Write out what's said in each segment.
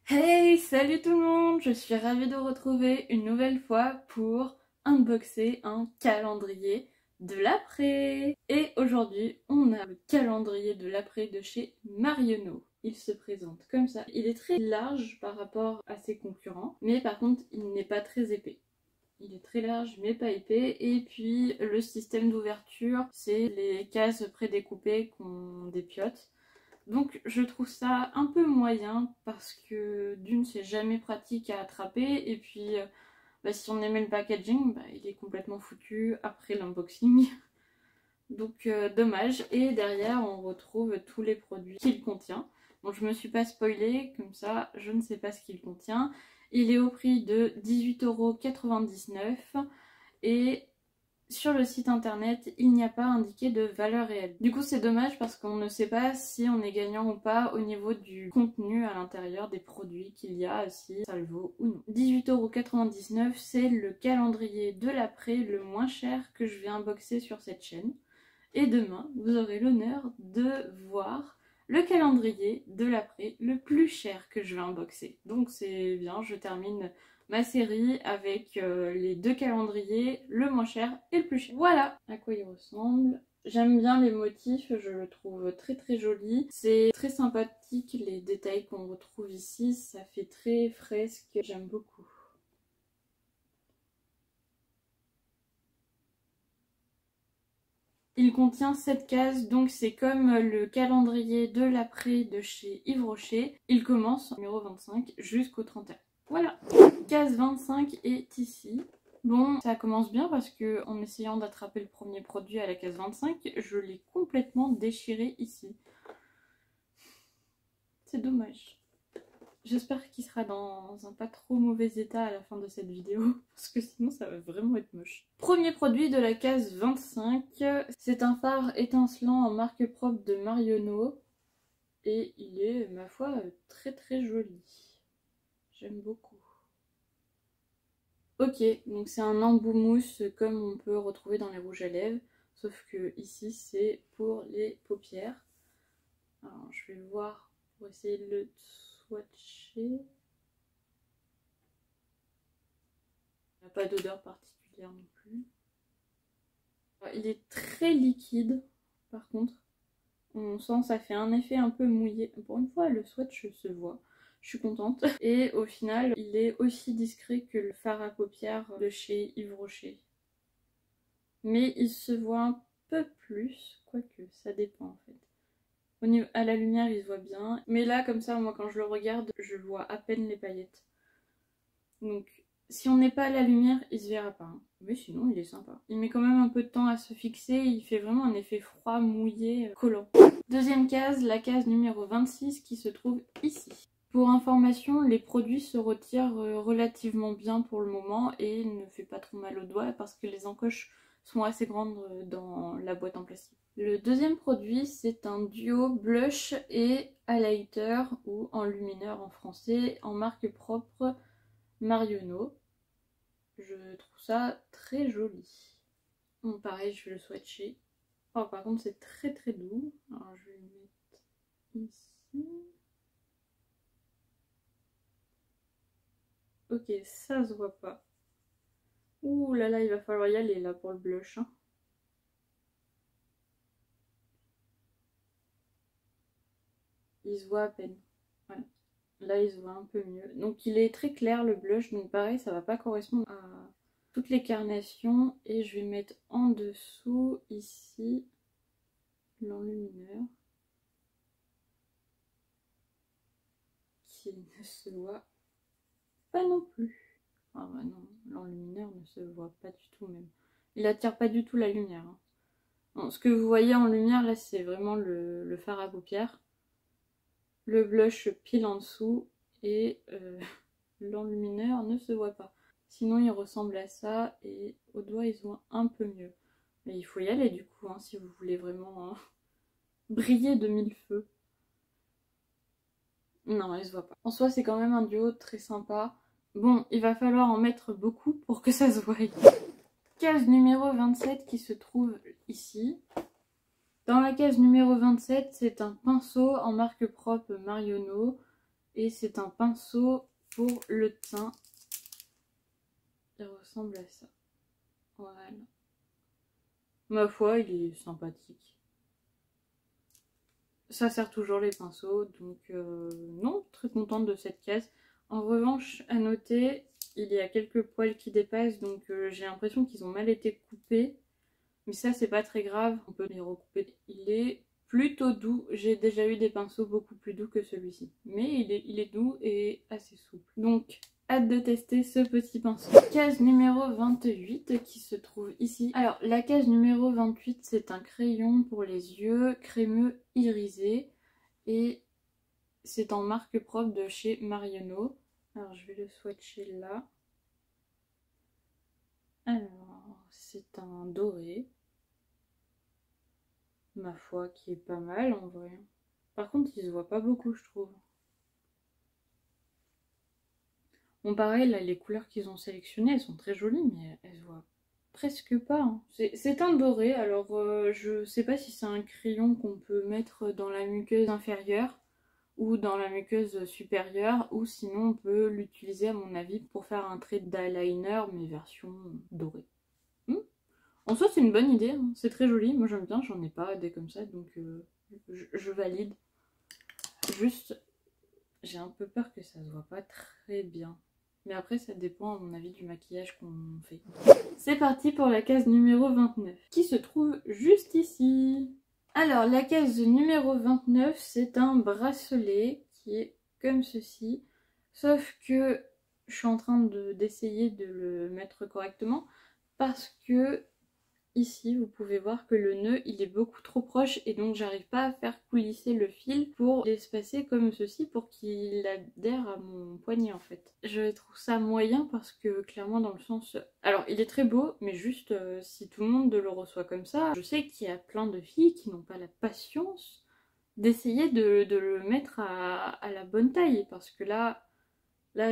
Hey, salut tout le monde! Je suis ravie de vous retrouver une nouvelle fois pour unboxer un calendrier de l'après. Et aujourd'hui, on a le calendrier de l'après de chez Marionneau. Il se présente comme ça. Il est très large par rapport à ses concurrents, mais par contre, il n'est pas très épais. Il est très large mais pas épais, et puis le système d'ouverture, c'est les cases prédécoupées qu'on dépiote. Donc je trouve ça un peu moyen parce que d'une c'est jamais pratique à attraper, et puis si on aimait le packaging, il est complètement foutu après l'unboxing. Donc dommage. Et derrière on retrouve tous les produits qu'il contient. Bon, je me suis pas spoilée, comme ça je ne sais pas ce qu'il contient. Il est au prix de 18,99 € et sur le site internet, il n'y a pas indiqué de valeur réelle. Du coup, c'est dommage parce qu'on ne sait pas si on est gagnant ou pas au niveau du contenu à l'intérieur des produits qu'il y a, si ça le vaut ou non. 18,99 €, c'est le calendrier de l'après le moins cher que je vais unboxer sur cette chaîne. Et demain, vous aurez l'honneur de voir le calendrier de l'après le plus cher que je vais unboxer. Donc c'est bien, je termine ma série avec les deux calendriers, le moins cher et le plus cher. Voilà à quoi il ressemble. J'aime bien les motifs, je le trouve très très joli. C'est très sympathique les détails qu'on retrouve ici, ça fait très fresque, j'aime beaucoup. Il contient 7 cases, donc c'est comme le calendrier de l'après de chez Yves Rocher. Il commence numéro 25 jusqu'au 31. Voilà, case 25 est ici. Bon, ça commence bien parce que en essayant d'attraper le premier produit à la case 25, je l'ai complètement déchiré ici. C'est dommage. J'espère qu'il sera dans un pas trop mauvais état à la fin de cette vidéo, parce que sinon ça va vraiment être moche. Premier produit de la case 25, c'est un phare étincelant en marque propre de Marionneau, et il est, ma foi, très très joli. J'aime beaucoup. Ok, donc c'est un embout mousse comme on peut retrouver dans les rouges à lèvres, sauf que ici c'est pour les paupières. Alors je vais voir pour essayer de le swatcher. Il n'y a pas d'odeur particulière non plus. Il est très liquide par contre. On sent ça fait un effet un peu mouillé. Pour une fois le swatch se voit. Je suis contente. Et au final il est aussi discret que le fard à paupières de chez Yves Rocher. Mais il se voit un peu plus, quoique ça dépend en fait. Au niveau, à la lumière il se voit bien. Mais là comme ça moi quand je le regarde je vois à peine les paillettes. Donc si on n'est pas à la lumière, il se verra pas. Hein. Mais sinon, il est sympa. Il met quand même un peu de temps à se fixer. Il fait vraiment un effet froid, mouillé, collant. Deuxième case, la case numéro 26 qui se trouve ici. Pour information, les produits se retirent relativement bien pour le moment et ne fait pas trop mal aux doigts parce que les encoches sont assez grandes dans la boîte en plastique. Le deuxième produit, c'est un duo blush et highlighter ou enlumineur en français en marque propre Marionneau. Je trouve ça très joli. Bon, pareil, je vais le swatcher. Oh, par contre, c'est très très doux. Alors, je vais le mettre ici. Ok, ça se voit pas. Ouh là là, il va falloir y aller là pour le blush. Hein. Il se voit à peine. Voilà. Là, il se voit un peu mieux. Donc, il est très clair le blush. Donc, pareil, ça va pas correspondre à toutes les carnations. Et je vais mettre en dessous, ici, l'enlumineur. Qui ne se voit pas non plus. Ah bah non, l'enlumineur ne se voit pas du tout même. Il attire pas du tout la lumière. Hein. Bon, ce que vous voyez en lumière là, c'est vraiment le fard à paupières. Le blush pile en dessous et l'enlumineur ne se voit pas. Sinon il ressemble à ça et au doigt il se voit un peu mieux. Mais il faut y aller du coup hein, si vous voulez vraiment briller de mille feux. Non, il se voit pas. En soi c'est quand même un duo très sympa. Bon, il va falloir en mettre beaucoup pour que ça se voie. Case numéro 27 qui se trouve ici. Dans la case numéro 27, c'est un pinceau en marque propre Marionneau. Et c'est un pinceau pour le teint. Il ressemble à ça. Voilà. Ma foi, il est sympathique. Ça sert toujours les pinceaux, donc non, très contente de cette case. En revanche, à noter, il y a quelques poils qui dépassent, donc j'ai l'impression qu'ils ont mal été coupés. Mais ça, c'est pas très grave, on peut les recouper. Il est plutôt doux. J'ai déjà eu des pinceaux beaucoup plus doux que celui-ci. Mais il est doux et assez souple. Donc, hâte de tester ce petit pinceau. Case numéro 28 qui se trouve ici. Alors, la case numéro 28, c'est un crayon pour les yeux crémeux irisé. Et c'est en marque propre de chez Marionneau. Alors, je vais le swatcher là. Alors, c'est un doré. Ma foi, qui est pas mal en vrai. Par contre, il se voit pas beaucoup, je trouve. Bon, pareil, là, les couleurs qu'ils ont sélectionnées, elles sont très jolies, mais elles se voient presque pas. Hein. C'est un doré, alors je sais pas si c'est un crayon qu'on peut mettre dans la muqueuse inférieure ou dans la muqueuse supérieure, ou sinon on peut l'utiliser, à mon avis, pour faire un trait d'eyeliner, mais version dorée. En soi, c'est une bonne idée, hein. C'est très joli. Moi, j'aime bien, j'en ai pas des comme ça, donc je valide. Juste, j'ai un peu peur que ça se voit pas très bien. Mais après, ça dépend, à mon avis, du maquillage qu'on fait. C'est parti pour la case numéro 29, qui se trouve juste ici. Alors, la case numéro 29, c'est un bracelet qui est comme ceci. Sauf que je suis en train d'essayer de le mettre correctement parce que ici, vous pouvez voir que le nœud, il est beaucoup trop proche et donc j'arrive pas à faire coulisser le fil pour l'espacer comme ceci pour qu'il adhère à mon poignet en fait. Je trouve ça moyen parce que clairement dans le sens... Alors, il est très beau, mais juste si tout le monde le reçoit comme ça, je sais qu'il y a plein de filles qui n'ont pas la patience d'essayer de le mettre à la bonne taille parce que là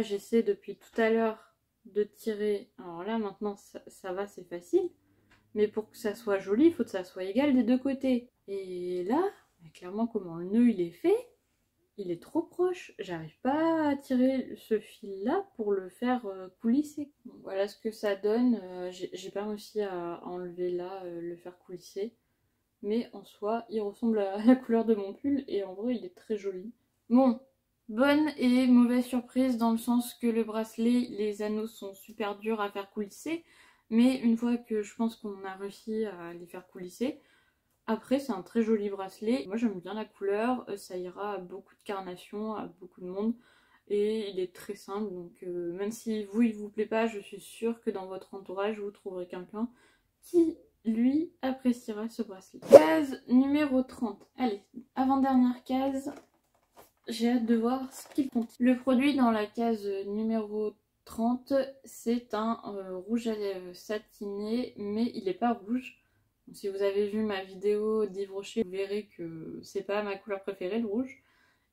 j'essaie depuis tout à l'heure de tirer. Alors là, maintenant, ça va, c'est facile. Mais pour que ça soit joli, il faut que ça soit égal des deux côtés. Et là, clairement, comment le nœud il est fait, il est trop proche. J'arrive pas à tirer ce fil-là pour le faire coulisser. Donc, voilà ce que ça donne. J'ai pas réussi à enlever là, le faire coulisser. Mais en soi, il ressemble à la couleur de mon pull et en vrai, il est très joli. Bon, bonne et mauvaise surprise dans le sens que le bracelet, les anneaux sont super durs à faire coulisser. Mais une fois que je pense qu'on a réussi à les faire coulisser, après c'est un très joli bracelet. Moi j'aime bien la couleur, ça ira à beaucoup de carnations, à beaucoup de monde. Et il est très simple, donc même si vous il vous plaît pas, je suis sûre que dans votre entourage vous trouverez quelqu'un qui lui appréciera ce bracelet. Case numéro 30. Allez, avant-dernière case, j'ai hâte de voir ce qu'il contient. Le produit dans la case numéro 30, c'est un rouge à lèvres satiné, mais il n'est pas rouge. Donc, si vous avez vu ma vidéo d'Yves Rocher, vous verrez que c'est pas ma couleur préférée, le rouge.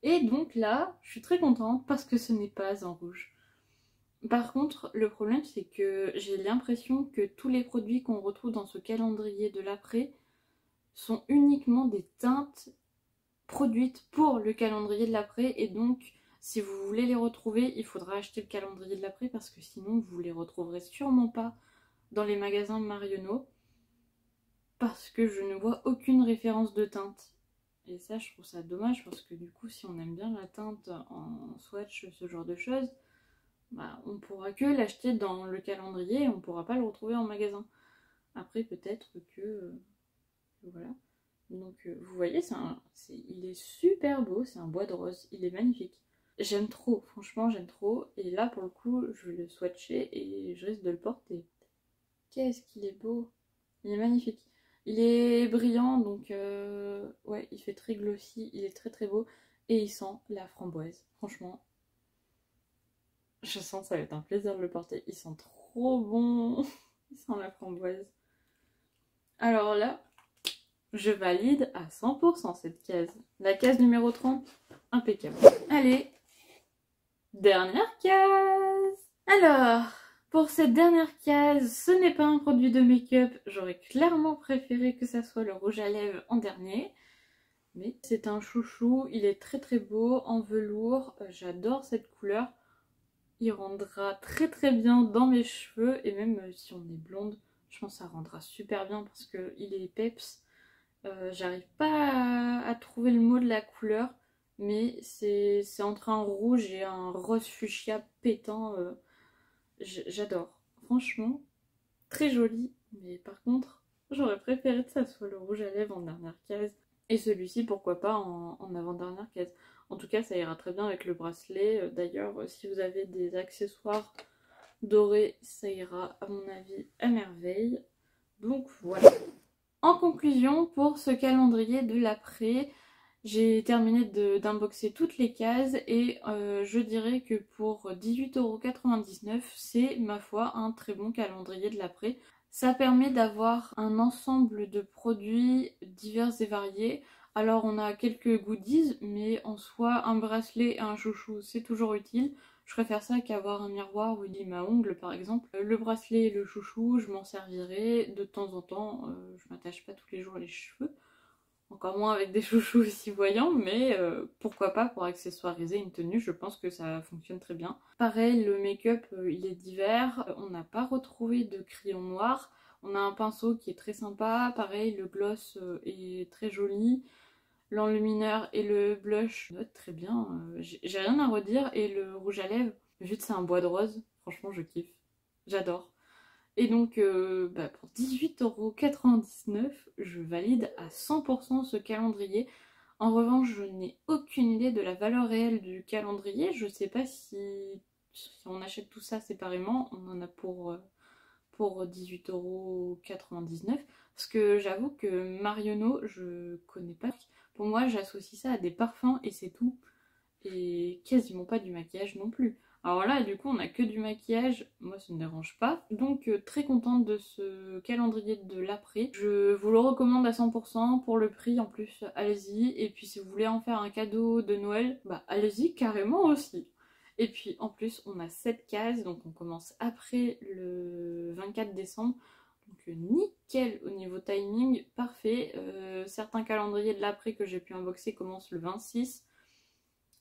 Et donc là, je suis très contente parce que ce n'est pas un rouge. Par contre, le problème c'est que j'ai l'impression que tous les produits qu'on retrouve dans ce calendrier de l'après sont uniquement des teintes produites pour le calendrier de l'après et donc si vous voulez les retrouver, il faudra acheter le calendrier de l'après parce que sinon vous les retrouverez sûrement pas dans les magasins Marionneau parce que je ne vois aucune référence de teinte. Et ça, je trouve ça dommage parce que du coup, si on aime bien la teinte en swatch, ce genre de choses, bah, on pourra que l'acheter dans le calendrier et on pourra pas le retrouver en magasin. Après, peut-être que voilà. Donc, vous voyez, il est super beau, c'est un bois de rose, il est magnifique. J'aime trop, franchement, j'aime trop. Et là, pour le coup, je vais le swatcher et je risque de le porter. Qu'est-ce qu'il est beau! Il est magnifique. Il est brillant, donc ouais, il fait très glossy, il est très très beau. Et il sent la framboise. Franchement, je sens que ça va être un plaisir de le porter. Il sent trop bon. Il sent la framboise. Alors là, je valide à 100% cette case. La case numéro 30, impeccable. Allez, dernière case. Alors, pour cette dernière case, ce n'est pas un produit de make-up. J'aurais clairement préféré que ça soit le rouge à lèvres en dernier. mais c'est un chouchou, il est très très beau en velours, j'adore cette couleur. Il rendra très très bien dans mes cheveux et même si on est blonde, je pense que ça rendra super bien parce qu'il est peps. J'arrive pas à trouver le mot de la couleur, mais c'est entre un rouge et un rose fuchsia pétant. J'adore. Franchement, très joli, mais par contre, j'aurais préféré que ça soit le rouge à lèvres en dernière case. Et celui-ci, pourquoi pas en avant-dernière case. En tout cas, ça ira très bien avec le bracelet. D'ailleurs, si vous avez des accessoires dorés, ça ira à mon avis à merveille. Donc voilà. En conclusion, pour ce calendrier de l'après, j'ai terminé d'unboxer toutes les cases et je dirais que pour 18,99 €, c'est ma foi un très bon calendrier de l'après. Ça permet d'avoir un ensemble de produits divers et variés. Alors on a quelques goodies, mais en soi un bracelet et un chouchou c'est toujours utile. Je préfère ça qu'avoir un miroir ou une lime à ongles par exemple. Le bracelet et le chouchou, je m'en servirai de temps en temps. Je m'attache pas tous les jours les cheveux. Encore moins avec des chouchous aussi voyants, mais pourquoi pas pour accessoiriser une tenue, je pense que ça fonctionne très bien. Pareil, le make-up, il est divers. On n'a pas retrouvé de crayon noir. On a un pinceau qui est très sympa. Pareil, le gloss est très joli. L'enlumineur et le blush, très bien. J'ai rien à redire. Et le rouge à lèvres, vu que c'est un bois de rose, franchement, je kiffe. J'adore. Et donc pour 18,99 €, je valide à 100% ce calendrier. En revanche, je n'ai aucune idée de la valeur réelle du calendrier. Je sais pas si on achète tout ça séparément, on en a pour 18,99 €. Parce que j'avoue que Marionneau, je connais pas. Pour moi, j'associe ça à des parfums et c'est tout. Et quasiment pas du maquillage non plus. Alors là, du coup, on a que du maquillage, moi ça ne me dérange pas. Donc très contente de ce calendrier de l'après. Je vous le recommande à 100% pour le prix en plus, allez-y. Et puis si vous voulez en faire un cadeau de Noël, bah allez-y carrément aussi. Et puis en plus, on a 7 cases, donc on commence après le 24 décembre. Donc nickel au niveau timing, parfait. Certains calendriers de l'après que j'ai pu unboxer commencent le 26.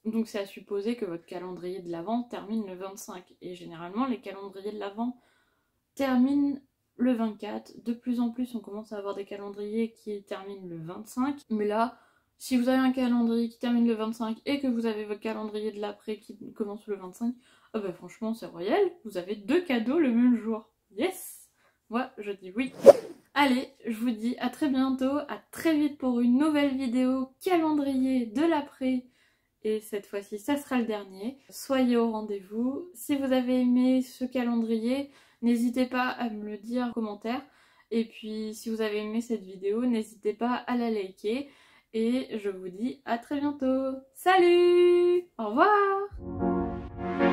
Donc c'est à supposer que votre calendrier de l'Avent termine le 25. Et généralement les calendriers de l'Avent terminent le 24. De plus en plus on commence à avoir des calendriers qui terminent le 25. Mais là, si vous avez un calendrier qui termine le 25 et que vous avez votre calendrier de l'après qui commence le 25, ah bah franchement c'est royal, vous avez 2 cadeaux le même jour. Yes! Moi je dis oui. Allez, je vous dis à très bientôt, à très vite pour une nouvelle vidéo calendrier de l'après. Et cette fois-ci, ça sera le dernier. Soyez au rendez-vous. Si vous avez aimé ce calendrier, n'hésitez pas à me le dire en commentaire. Et puis, si vous avez aimé cette vidéo, n'hésitez pas à la liker. Et je vous dis à très bientôt. Salut! Au revoir!